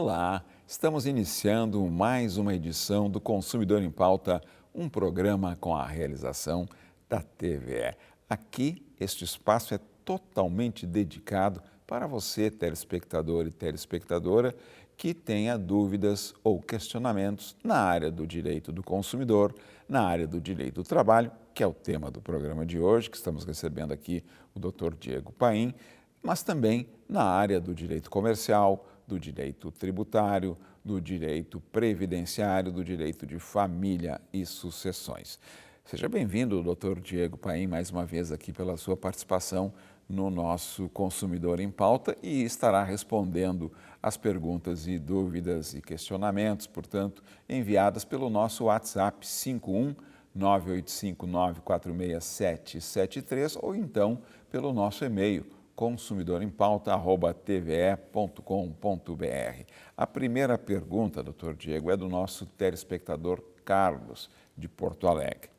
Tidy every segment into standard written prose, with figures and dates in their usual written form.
Olá, estamos iniciando mais uma edição do Consumidor em Pauta, um programa com a realização da TVE. Aqui, este espaço é totalmente dedicado para você, telespectador e telespectadora, que tenha dúvidas ou questionamentos na área do direito do consumidor, na área do direito do trabalho, que é o tema do programa de hoje, que estamos recebendo aqui o Dr. Diego Paim, mas também na área do direito comercial, do direito tributário, do direito previdenciário, do direito de família e sucessões. Seja bem-vindo, Dr. Diego Paim, mais uma vez aqui pela sua participação no nosso Consumidor em Pauta e estará respondendo as perguntas e dúvidas e questionamentos, portanto, enviadas pelo nosso WhatsApp 51 985946773 ou então pelo nosso e-mail consumidorempauta@tve.com.br. A primeira pergunta, doutor Diego, é do nosso telespectador Carlos, de Porto Alegre.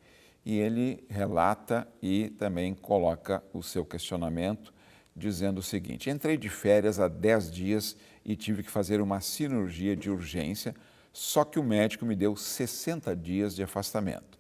E ele relata e também coloca o seu questionamento, dizendo o seguinte: entrei de férias há 10 dias e tive que fazer uma cirurgia de urgência, só que o médico me deu 60 dias de afastamento.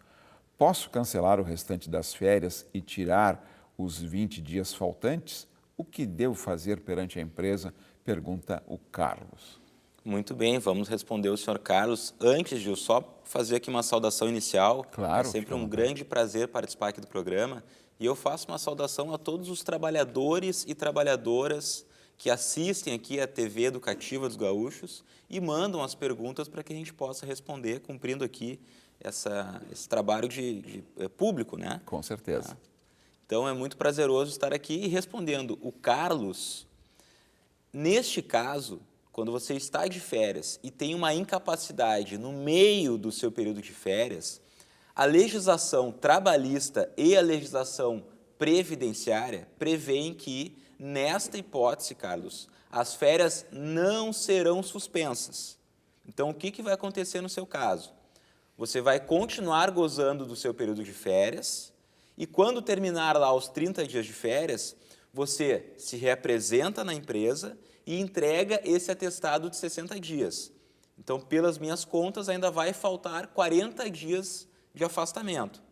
Posso cancelar o restante das férias e tirar os 20 dias faltantes? O que devo fazer perante a empresa? Pergunta o Carlos. Muito bem, vamos responder o senhor Carlos. Antes de eu só fazer aqui uma saudação inicial, Claro, é sempre um grande prazer participar aqui do programa, e eu faço uma saudação a todos os trabalhadores e trabalhadoras que assistem aqui a TV Educativa dos Gaúchos e mandam as perguntas para que a gente possa responder, cumprindo aqui esse trabalho de público, né? Com certeza. Então, é muito prazeroso estar aqui e respondendo. O Carlos, neste caso, quando você está de férias e tem uma incapacidade no meio do seu período de férias, a legislação trabalhista e a legislação previdenciária prevêem que, nesta hipótese, Carlos, as férias não serão suspensas. Então, o que vai acontecer no seu caso? Você vai continuar gozando do seu período de férias, e quando terminar lá os 30 dias de férias, você se reapresenta na empresa e entrega esse atestado de 60 dias. Então, pelas minhas contas, ainda vai faltar 40 dias de afastamento.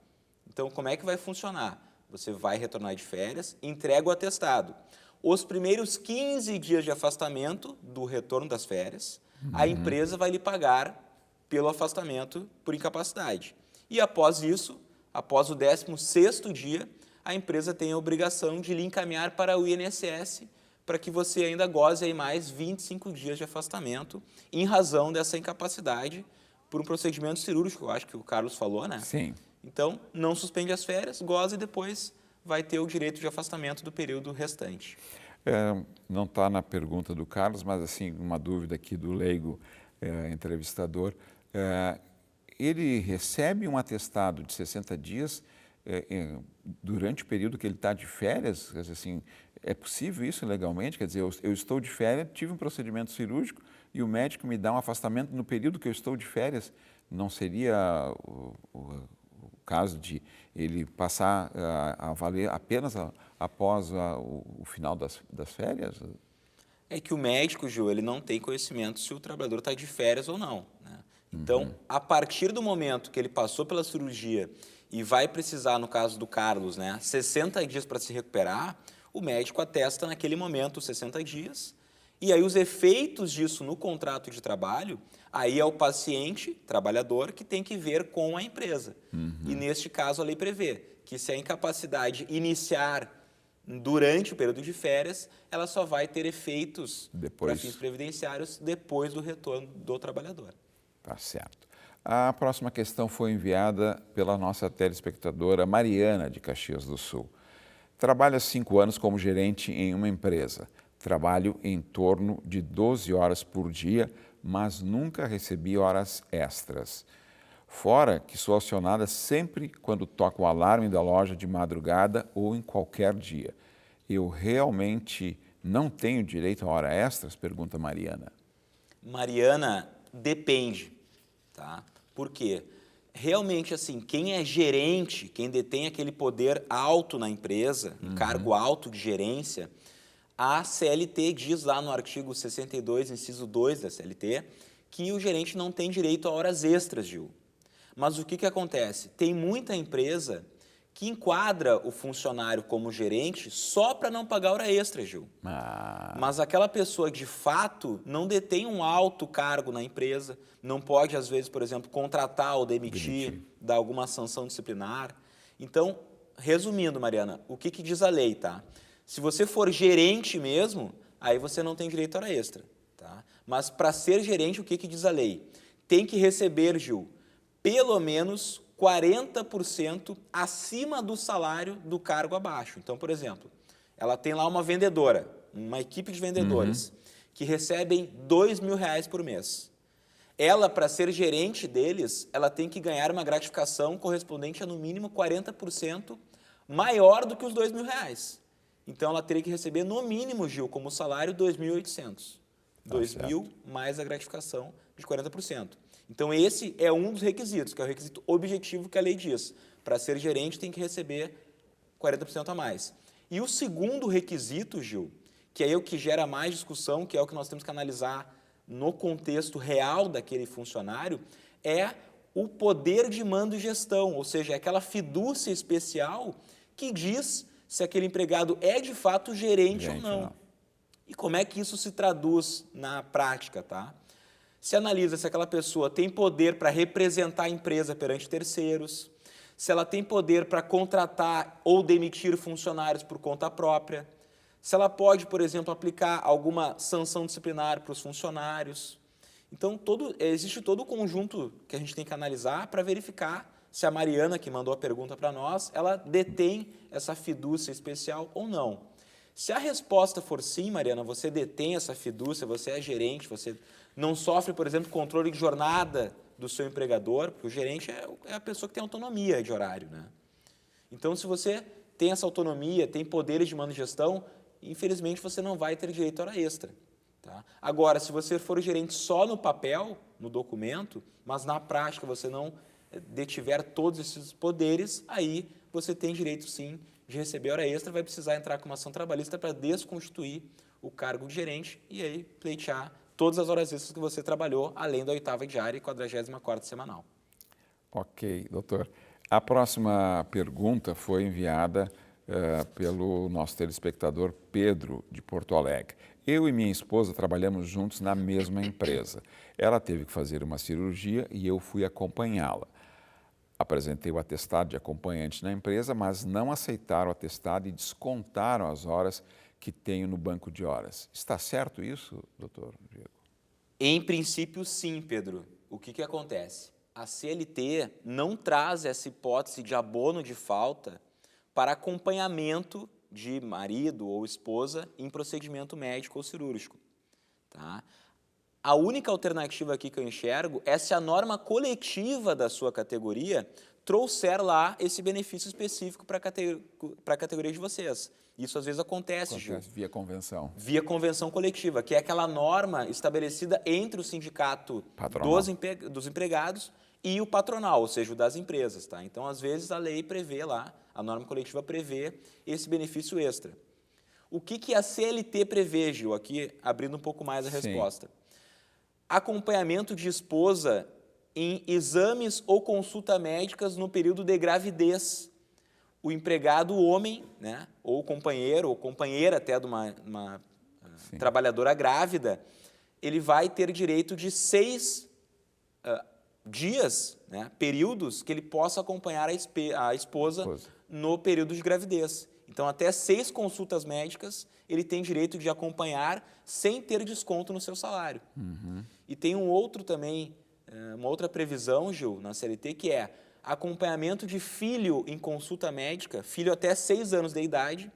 Então, como é que vai funcionar? Você vai retornar de férias, entrega o atestado. Os primeiros 15 dias de afastamento do retorno das férias, a empresa vai lhe pagar pelo afastamento por incapacidade. E após isso, após o 16º dia, a empresa tem a obrigação de lhe encaminhar para o INSS para que você ainda goze aí mais 25 dias de afastamento em razão dessa incapacidade por um procedimento cirúrgico, eu acho que o Carlos falou, né? Sim. Então, não suspende as férias, goza e depois vai ter o direito de afastamento do período restante. Não está na pergunta do Carlos, mas assim, uma dúvida aqui do leigo entrevistador. Ele recebe um atestado de 60 dias durante o período que ele está de férias? Quer dizer, assim, é possível isso legalmente? Quer dizer, eu estou de férias, tive um procedimento cirúrgico e o médico me dá um afastamento no período que eu estou de férias. Não seria o caso de ele passar a valer apenas após o final das férias? É que o médico, Gil, ele não tem conhecimento se o trabalhador está de férias ou não, né? Então, a partir do momento que ele passou pela cirurgia e vai precisar, no caso do Carlos, né, 60 dias para se recuperar, o médico atesta naquele momento 60 dias, e aí os efeitos disso no contrato de trabalho, aí é o paciente, trabalhador, que tem que ver com a empresa. E neste caso a lei prevê que se a incapacidade iniciar durante o período de férias, ela só vai ter efeitos para fins previdenciários depois do retorno do trabalhador. Tá certo. A próxima questão foi enviada pela nossa telespectadora Mariana, de Caxias do Sul. Trabalho há 5 anos como gerente em uma empresa. Trabalho em torno de 12 horas por dia, mas nunca recebi horas extras. Fora que sou acionada sempre quando toca o alarme da loja de madrugada ou em qualquer dia. Eu realmente não tenho direito a hora extras? Pergunta Mariana. Mariana, depende, tá? Por quê? Realmente, assim, quem é gerente, quem detém aquele poder alto na empresa, um cargo alto de gerência, A CLT diz lá no artigo 62, inciso 2 da CLT, que o gerente não tem direito a horas extras, Gil. Mas o que acontece? Tem muita empresa que enquadra o funcionário como gerente só para não pagar hora extra, Gil. Mas aquela pessoa, de fato, não detém um alto cargo na empresa, não pode, às vezes, por exemplo, contratar ou demitir, dar alguma sanção disciplinar. Então, resumindo, Mariana, o que diz a lei, tá? Se você for gerente mesmo, aí você não tem direito a hora extra, tá? Mas para ser gerente, o que diz a lei? Tem que receber, Gil, pelo menos 40% acima do salário do cargo abaixo. Então, por exemplo, ela tem lá uma vendedora, uma equipe de vendedores, que recebem R$2.000 por mês. Ela, para ser gerente deles, ela tem que ganhar uma gratificação correspondente a, no mínimo, 40% maior do que os R$2.000. Então, ela teria que receber, no mínimo, Gil, como salário, 2.800. 2.000 mais a gratificação de 40%. Então, esse é um dos requisitos, que é o requisito objetivo que a lei diz. Para ser gerente, tem que receber 40% a mais. E o segundo requisito, Gil, que é o que gera mais discussão, que é o que nós temos que analisar no contexto real daquele funcionário, é o poder de mando e gestão, ou seja, é aquela fidúcia especial que diz se aquele empregado é de fato gerente ou não. E como é que isso se traduz na prática, tá? Se analisa se aquela pessoa tem poder para representar a empresa perante terceiros, se ela tem poder para contratar ou demitir funcionários por conta própria, se ela pode, por exemplo, aplicar alguma sanção disciplinar para os funcionários. Então, existe todo o conjunto que a gente tem que analisar para verificar se a Mariana, que mandou a pergunta para nós, ela detém essa fidúcia especial ou não. Se a resposta for sim, Mariana, você detém essa fidúcia, você é gerente, você não sofre, por exemplo, controle de jornada do seu empregador, porque o gerente é a pessoa que tem autonomia de horário, né? Então, se você tem essa autonomia, tem poderes de mando e gestão, infelizmente você não vai ter direito a hora extra. Tá? Agora, se você for gerente só no papel, no documento, mas na prática você não detiver todos esses poderes, aí você tem direito sim de receber hora extra, vai precisar entrar com uma ação trabalhista para desconstituir o cargo de gerente e aí pleitear todas as horas extras que você trabalhou, além da 8ª diária e 44ª semanal. Ok, doutor. A próxima pergunta foi enviada pelo nosso telespectador Pedro, de Porto Alegre. Eu e minha esposa trabalhamos juntos na mesma empresa. Ela teve que fazer uma cirurgia e eu fui acompanhá-la. Apresentei o atestado de acompanhante na empresa, mas não aceitaram o atestado e descontaram as horas que tenho no banco de horas. Está certo isso, doutor Diego? Em princípio, sim, Pedro. O que acontece? A CLT não traz essa hipótese de abono de falta para acompanhamento de marido ou esposa em procedimento médico ou cirúrgico. Tá? A única alternativa aqui que eu enxergo é se a norma coletiva da sua categoria trouxer lá esse benefício específico para a categoria de vocês. Isso às vezes acontece, Gil. Via convenção. Via convenção coletiva, que é aquela norma estabelecida entre o sindicato dos empregados e o patronal, ou seja, o das empresas. Tá? Então, às vezes, a lei prevê lá, a norma coletiva prevê esse benefício extra. O que a CLT prevê, Gil? Aqui, abrindo um pouco mais a resposta. Acompanhamento de esposa em exames ou consulta médicas no período de gravidez. O empregado, o homem, né, ou companheiro, ou companheira até de uma trabalhadora grávida, ele vai ter direito de 6 dias, né, períodos, que ele possa acompanhar a esposa no período de gravidez. Então, até 6 consultas médicas, ele tem direito de acompanhar sem ter desconto no seu salário. E tem um outro também, uma outra previsão, Gil, na CLT, que é acompanhamento de filho em consulta médica, filho até 6 anos de idade,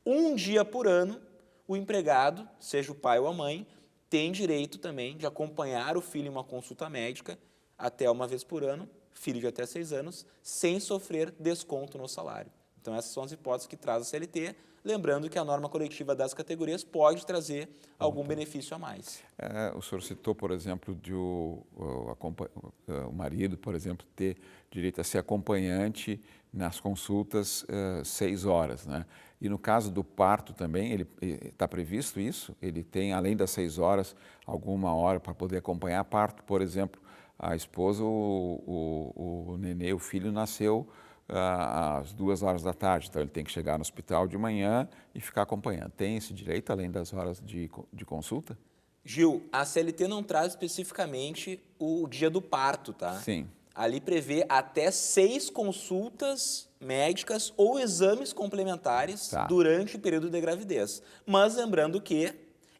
1 dia por ano, o empregado, seja o pai ou a mãe, tem direito também de acompanhar o filho em uma consulta médica até 1 vez por ano, filho de até 6 anos, sem sofrer desconto no salário. Então, essas são as hipóteses que traz a CLT, lembrando que a norma coletiva das categorias pode trazer algum benefício a mais. O senhor citou, por exemplo, de o marido, por exemplo, ter direito a ser acompanhante nas consultas 6 horas, né? E no caso do parto também, ele está previsto isso? Ele tem, além das 6 horas, alguma hora para poder acompanhar parto? Por exemplo, a esposa, o nenê, o filho nasceu às 2 horas da tarde, então ele tem que chegar no hospital de manhã e ficar acompanhando. Tem esse direito, além das horas de consulta? Gil, a CLT não traz especificamente o dia do parto, tá? Sim. Ali prevê até 6 consultas médicas ou exames complementares durante o período de gravidez. Mas lembrando que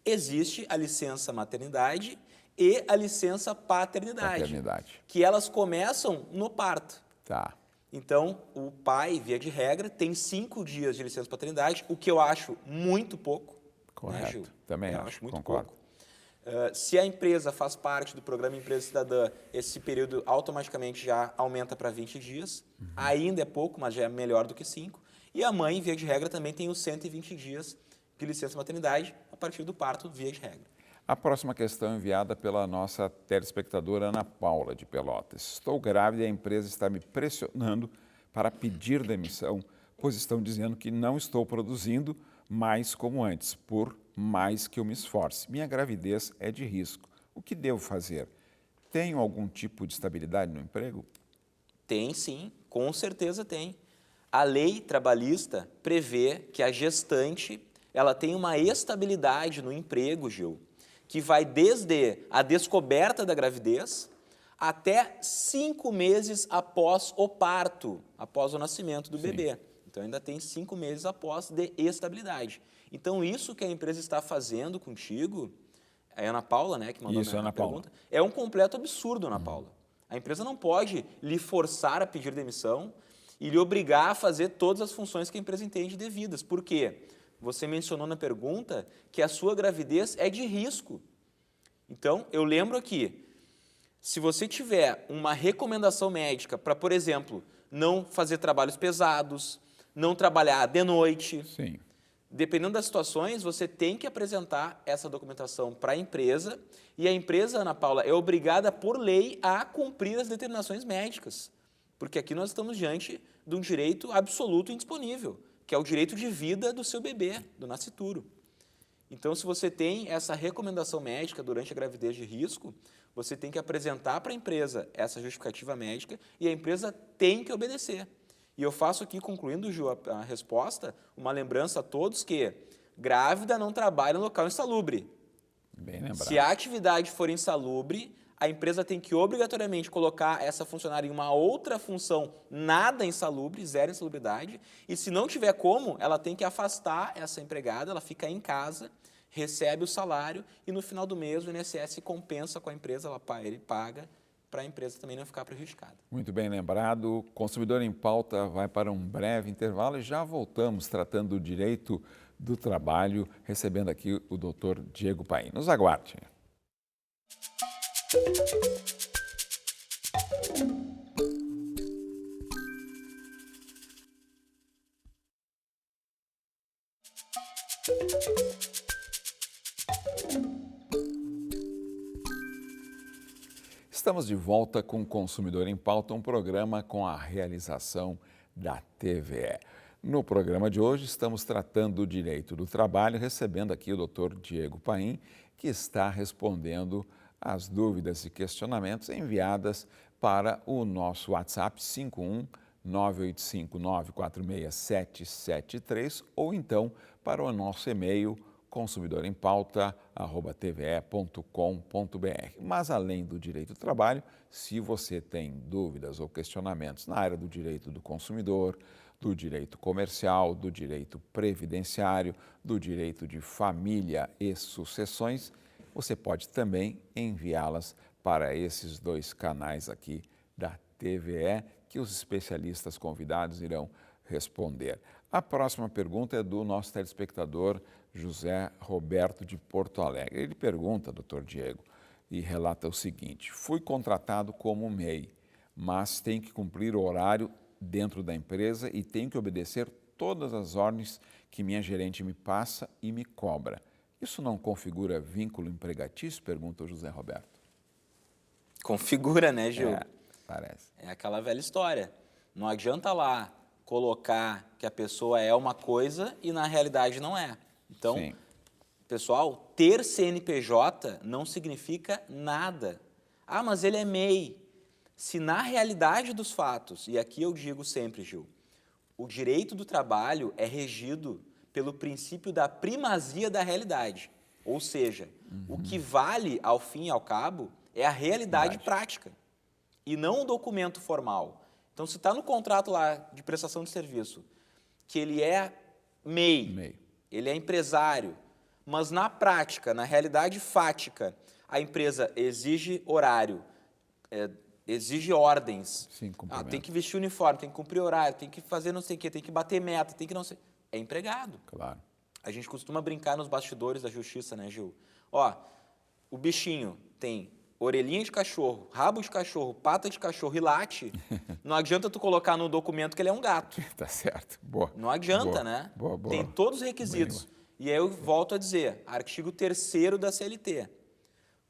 existe a licença maternidade e a licença paternidade. Que elas começam no parto. Tá. Então, o pai, via de regra, tem 5 dias de licença paternidade, o que eu acho muito pouco. Correto. Né, Gil? Também acho muito concordo. pouco. Se a empresa faz parte do programa Empresa Cidadã, esse período automaticamente já aumenta para 20 dias. Ainda é pouco, mas já é melhor do que 5. E a mãe, via de regra, também tem os 120 dias de licença maternidade a partir do parto, via de regra. A próxima questão é enviada pela nossa telespectadora Ana Paula, de Pelotas. Estou grávida e a empresa está me pressionando para pedir demissão, pois estão dizendo que não estou produzindo mais como antes, por mais que eu me esforce. Minha gravidez é de risco. O que devo fazer? Tenho algum tipo de estabilidade no emprego? Tem sim, com certeza tem. A lei trabalhista prevê que a gestante ela tem uma estabilidade no emprego, Gil, que vai desde a descoberta da gravidez até 5 meses após o parto, após o nascimento do bebê. Então, ainda tem 5 meses após de estabilidade. Então, isso que a empresa está fazendo contigo, é a Ana Paula, né, que mandou a pergunta, é um completo absurdo, Ana Paula. A empresa não pode lhe forçar a pedir demissão e lhe obrigar a fazer todas as funções que a empresa entende devidas. Por quê? Você mencionou na pergunta que a sua gravidez é de risco. Então, eu lembro aqui, se você tiver uma recomendação médica para, por exemplo, não fazer trabalhos pesados, não trabalhar de noite, dependendo das situações, você tem que apresentar essa documentação para a empresa e a empresa, Ana Paula, é obrigada por lei a cumprir as determinações médicas, porque aqui nós estamos diante de um direito absoluto e indisponível, que é o direito de vida do seu bebê, do nascituro. Então, se você tem essa recomendação médica durante a gravidez de risco, você tem que apresentar para a empresa essa justificativa médica e a empresa tem que obedecer. E eu faço aqui, concluindo, Ju, a resposta, uma lembrança a todos que grávida não trabalha em local insalubre. Bem lembrado. Se a atividade for insalubre, a empresa tem que obrigatoriamente colocar essa funcionária em uma outra função nada insalubre, zero insalubridade, e se não tiver como, ela tem que afastar essa empregada, ela fica em casa, recebe o salário e no final do mês o INSS compensa com a empresa, ele paga, para a empresa também não ficar prejudicada. Muito bem lembrado. Consumidor em Pauta vai para um breve intervalo e já voltamos tratando do direito do trabalho, recebendo aqui o Dr. Diego Paim. Nos aguarde. Estamos de volta com o Consumidor em Pauta, um programa com a realização da TVE. No programa de hoje estamos tratando do direito do trabalho, recebendo aqui o Dr. Diego Paim, que está respondendo às dúvidas e questionamentos enviadas para o nosso WhatsApp 51 985-946-773 ou então para o nosso e-mail consumidorempauta@tve.com.br. Mas além do direito do trabalho, se você tem dúvidas ou questionamentos na área do direito do consumidor, do direito comercial, do direito previdenciário, do direito de família e sucessões, você pode também enviá-las para esses 2 canais aqui da TVE, que os especialistas convidados irão responder. A próxima pergunta é do nosso telespectador José Roberto de Porto Alegre. Ele pergunta, doutor Diego, e relata o seguinte: fui contratado como MEI, mas tenho que cumprir o horário dentro da empresa e tenho que obedecer todas as ordens que minha gerente me passa e me cobra. Isso não configura vínculo empregatício? Pergunta o José Roberto. Configura, né, Gil? Parece. É aquela velha história. Não adianta lá colocar que a pessoa é uma coisa e na realidade não é. Então, Sim. pessoal, ter CNPJ não significa nada. Ah, mas ele é MEI. Se na realidade dos fatos, e aqui eu digo sempre, Gil, o direito do trabalho é regido pelo princípio da primazia da realidade. Ou seja, o que vale, ao fim e ao cabo, é a realidade prática e não o documento formal. Então, se está no contrato lá de prestação de serviço que ele é MEI, ele é empresário, mas na prática, na realidade fática, a empresa exige horário, exige ordens. Sim, Tem que vestir uniforme, tem que cumprir horário, tem que fazer não sei o quê, tem que bater meta, tem que não sei... É empregado. Claro. A gente costuma brincar nos bastidores da justiça, né, Gil? Ó, o bichinho tem orelhinha de cachorro, rabo de cachorro, pata de cachorro e late. Não adianta tu colocar no documento que ele é um gato. Tá certo. Boa. Não adianta, Boa. né? Boa. Tem todos os requisitos. E aí eu volto a dizer, artigo 3º da CLT.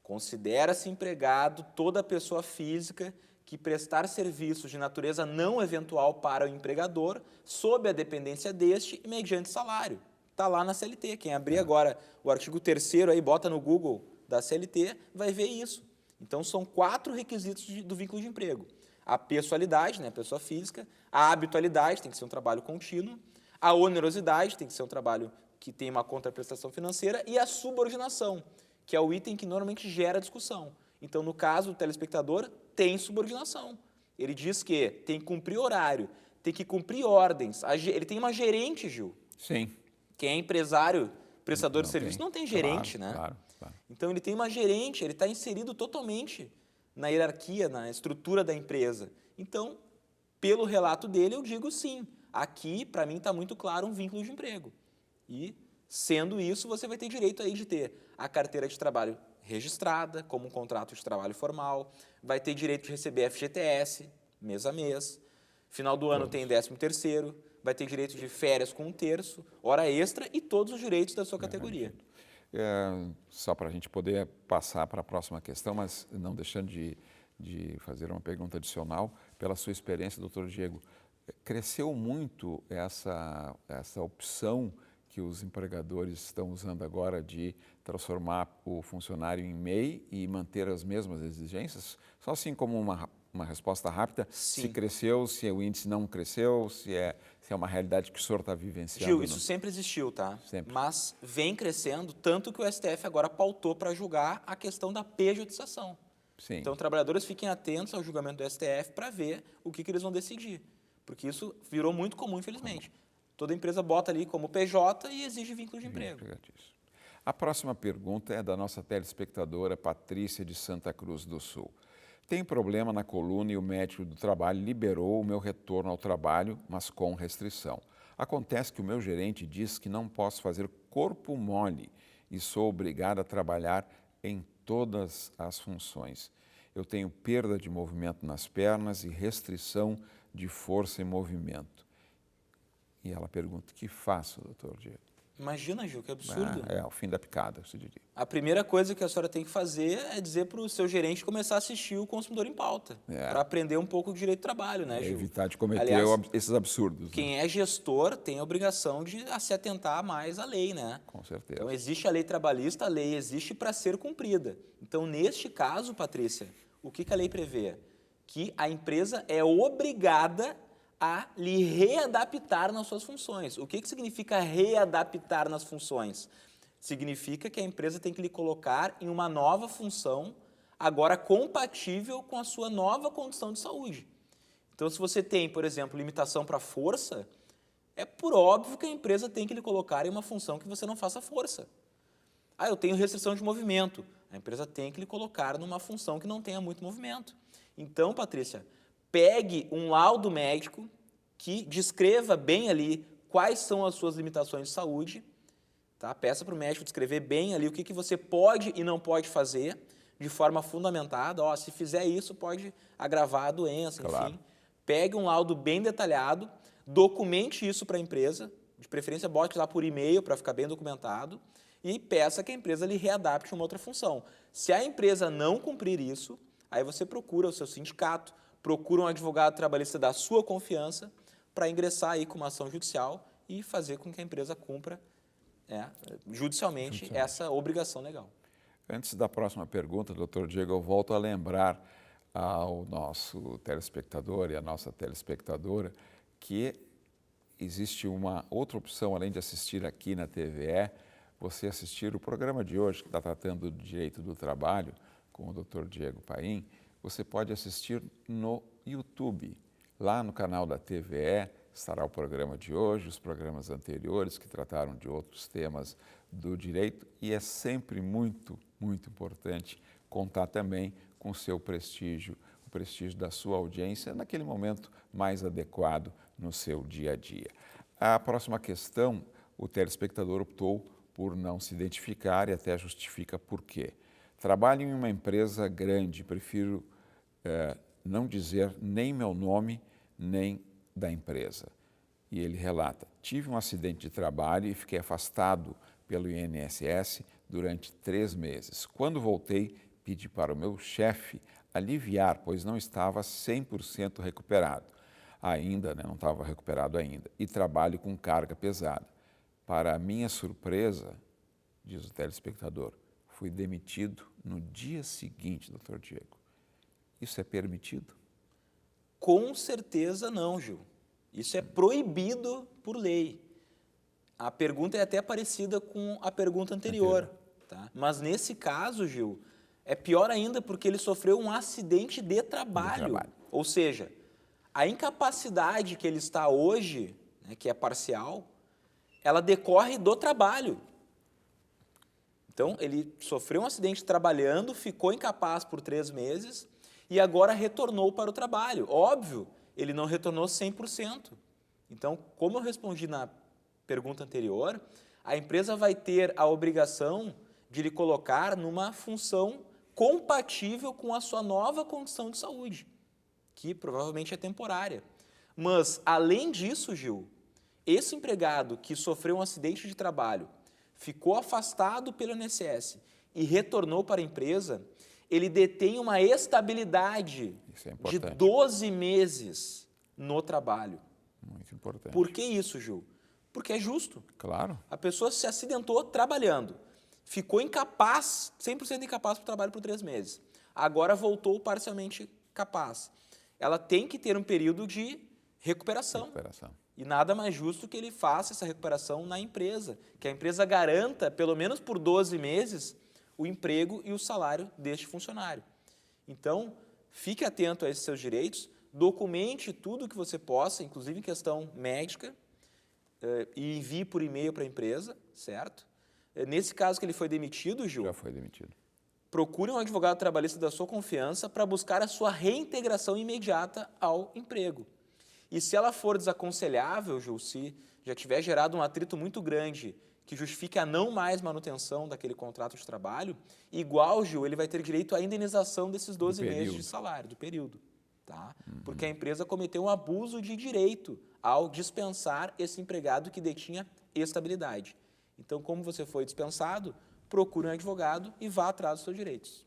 Considera-se empregado toda pessoa física que prestar serviços de natureza não eventual para o empregador, sob a dependência deste e mediante salário. Está lá na CLT. Quem abrir agora o artigo 3º, aí, bota no Google da CLT, vai ver isso. Então, são 4 requisitos do vínculo de emprego. A pessoalidade, né, pessoa física, a habitualidade, tem que ser um trabalho contínuo, a onerosidade, tem que ser um trabalho que tem uma contraprestação financeira, e a subordinação, que é o item que normalmente gera discussão. Então, no caso do telespectador, tem subordinação. Ele diz que tem que cumprir horário, tem que cumprir ordens. Ele tem uma gerente, Gil. Sim. Quem é empresário, prestador de serviço, não tem gerente, claro, né? Claro. Então, ele tem uma gerente, ele está inserido totalmente na hierarquia, na estrutura da empresa. Então, pelo relato dele, eu digo sim. Aqui, para mim, está muito claro um vínculo de emprego. E, sendo isso, você vai ter direito aí de ter a carteira de trabalho registrada, como um contrato de trabalho formal, vai ter direito de receber FGTS, mês a mês, final do ano tem 13º, vai ter direito de férias com 1/3, hora extra e todos os direitos da sua categoria. Só para a gente poder passar para a próxima questão, mas não deixando de fazer uma pergunta adicional, pela sua experiência, doutor Diego, cresceu muito essa opção que os empregadores estão usando agora de transformar o funcionário em MEI e manter as mesmas exigências? Só assim como uma resposta rápida, Sim. Se cresceu, se o índice não cresceu, se é uma realidade que o senhor está vivenciando. Gil, isso sempre existiu, tá? Sempre. Mas vem crescendo, tanto que o STF agora pautou para julgar a questão da pejotização. Sim. Então, trabalhadores fiquem atentos ao julgamento do STF para ver o que eles vão decidir, porque isso virou muito comum, infelizmente. Toda empresa bota ali como PJ e exige vínculo de emprego. A próxima pergunta é da nossa telespectadora Patrícia de Santa Cruz do Sul. Tem problema na coluna e o médico do trabalho liberou o meu retorno ao trabalho, mas com restrição. Acontece que o meu gerente diz que não posso fazer corpo mole e sou obrigado a trabalhar em todas as funções. Eu tenho perda de movimento nas pernas e restrição de força e movimento. E ela pergunta, o que faço, doutor Diego? Imagina, Gil, que absurdo. É o fim da picada, eu diria. A primeira coisa que a senhora tem que fazer é dizer para o seu gerente começar a assistir o Consumidor em Pauta, para aprender um pouco de direito do trabalho, né, Gil? Evitar de cometer esses absurdos. Quem é gestor tem a obrigação de se atentar mais à lei, né? Com certeza. Então, existe a lei trabalhista, a lei existe para ser cumprida. Então, neste caso, Patrícia, o que a lei prevê? Que a empresa é obrigada a lhe readaptar nas suas funções. O que significa readaptar nas funções? Significa que a empresa tem que lhe colocar em uma nova função, agora compatível com a sua nova condição de saúde. Então, se você tem, por exemplo, limitação para força, é por óbvio que a empresa tem que lhe colocar em uma função que você não faça força. Ah, eu tenho restrição de movimento. A empresa tem que lhe colocar numa função que não tenha muito movimento. Então, Patrícia, pegue um laudo médico que descreva bem ali quais são as suas limitações de saúde, tá? Peça para o médico descrever bem ali o que você pode e não pode fazer de forma fundamentada. Ó, se fizer isso, pode agravar a doença, Claro. enfim. pegue um laudo bem detalhado, documente isso para a empresa, de preferência bote lá por e-mail para ficar bem documentado e peça que a empresa lhe readapte uma outra função. Se a empresa não cumprir isso, aí você procura o seu sindicato, procura um advogado trabalhista da sua confiança para ingressar aí com uma ação judicial e fazer com que a empresa cumpra judicialmente essa obrigação legal. Antes da próxima pergunta, doutor Diego, eu volto a lembrar ao nosso telespectador e à nossa telespectadora que existe uma outra opção, além de assistir aqui na TVE, você assistir o programa de hoje, que está tratando do direito do trabalho, com o doutor Diego Paim, você pode assistir no YouTube. Lá no canal da TVE estará o programa de hoje, os programas anteriores que trataram de outros temas do direito e é sempre muito importante contar também com o seu prestígio, o prestígio da sua audiência naquele momento mais adequado no seu dia a dia. A próxima questão, o telespectador optou por não se identificar e até justifica por quê. Trabalho em uma empresa grande, prefiro não dizer nem meu nome, nem da empresa. E ele relata, tive um acidente de trabalho e fiquei afastado pelo INSS durante 3 meses. Quando voltei, pedi para o meu chefe aliviar, pois não estava 100% recuperado. Ainda, não estava recuperado ainda, e trabalho com carga pesada. Para minha surpresa, diz o telespectador, fui demitido no dia seguinte, doutor Diego. Isso é permitido? Com certeza não, Gil. Isso é proibido por lei. A pergunta é até parecida com a pergunta anterior. Tá? Mas nesse caso, Gil, é pior ainda porque ele sofreu um acidente de trabalho. Ou seja, a incapacidade que ele está hoje, né, que é parcial, ela decorre do trabalho. Então, ele sofreu um acidente trabalhando, ficou incapaz por 3 meses e agora retornou para o trabalho. Óbvio, ele não retornou 100%. Então, como eu respondi na pergunta anterior, a empresa vai ter a obrigação de lhe colocar numa função compatível com a sua nova condição de saúde, que provavelmente é temporária. Mas, além disso, Gil, esse empregado que sofreu um acidente de trabalho, ficou afastado pelo INSS e retornou para a empresa, ele detém uma estabilidade de 12 meses no trabalho. Muito importante. Por que isso, Gil? Porque é justo. Claro. A pessoa se acidentou trabalhando, ficou incapaz, 100% incapaz para o trabalho por 3 meses. Agora voltou parcialmente capaz. Ela tem que ter um período de recuperação. E nada mais justo que ele faça essa recuperação na empresa, que a empresa garanta, pelo menos por 12 meses, o emprego e o salário deste funcionário. Então, fique atento a esses seus direitos, documente tudo o que você possa, inclusive em questão médica, e envie por e-mail para a empresa, certo? Nesse caso que ele foi demitido, Gil, já foi demitido. Procure um advogado trabalhista da sua confiança para buscar a sua reintegração imediata ao emprego. E se ela for desaconselhável, Gil, se já tiver gerado um atrito muito grande que justifique a não mais manutenção daquele contrato de trabalho, igual, Gil, ele vai ter direito à indenização desses 12 meses de salário, do período. Tá? Porque a empresa cometeu um abuso de direito ao dispensar esse empregado que detinha estabilidade. Então, como você foi dispensado, procure um advogado e vá atrás dos seus direitos.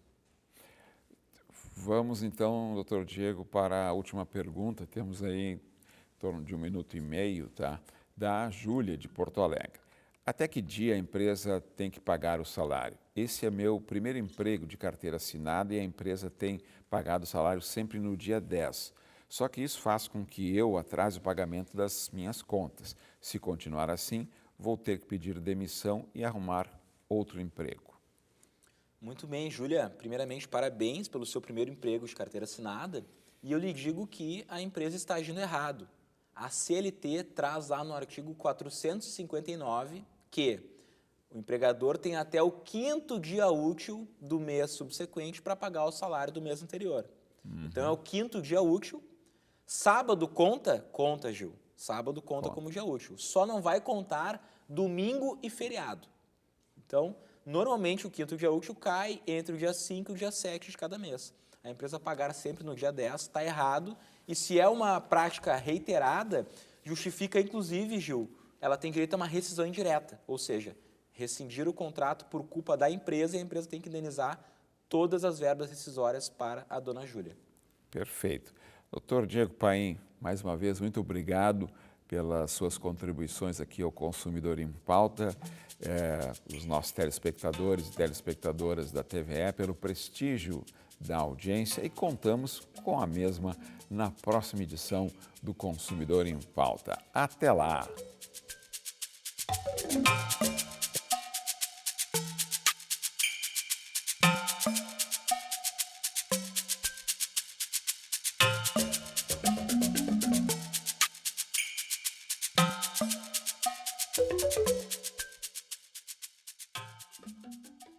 Vamos então, doutor Diego, para a última pergunta. Temos aí em torno de 1 minuto e meio, tá? Da Júlia, de Porto Alegre. Até que dia a empresa tem que pagar o salário? Esse é meu primeiro emprego de carteira assinada e a empresa tem pagado o salário sempre no dia 10. Só que isso faz com que eu atrase o pagamento das minhas contas. Se continuar assim, vou ter que pedir demissão e arrumar outro emprego. Muito bem, Júlia. Primeiramente, parabéns pelo seu primeiro emprego de carteira assinada. E eu lhe digo que a empresa está agindo errado. A CLT traz lá no artigo 459 que o empregador tem até o 5º dia útil do mês subsequente para pagar o salário do mês anterior. Então, é o 5º dia útil. Sábado conta? Conta, Gil. Sábado conta como dia útil. Só não vai contar domingo e feriado. Então, normalmente o 5º dia útil cai entre o dia 5 e o dia 7 de cada mês. A empresa pagar sempre no dia 10 está errado E se é uma prática reiterada, justifica, inclusive, Gil, ela tem direito a uma rescisão indireta, ou seja, rescindir o contrato por culpa da empresa e a empresa tem que indenizar todas as verbas rescisórias para a dona Júlia. Perfeito. Doutor Diego Paim, mais uma vez, muito obrigado pelas suas contribuições aqui ao Consumidor em Pauta, os nossos telespectadores e telespectadoras da TVE, pelo prestígio da audiência e contamos com a mesma na próxima edição do Consumidor em Pauta. Até lá!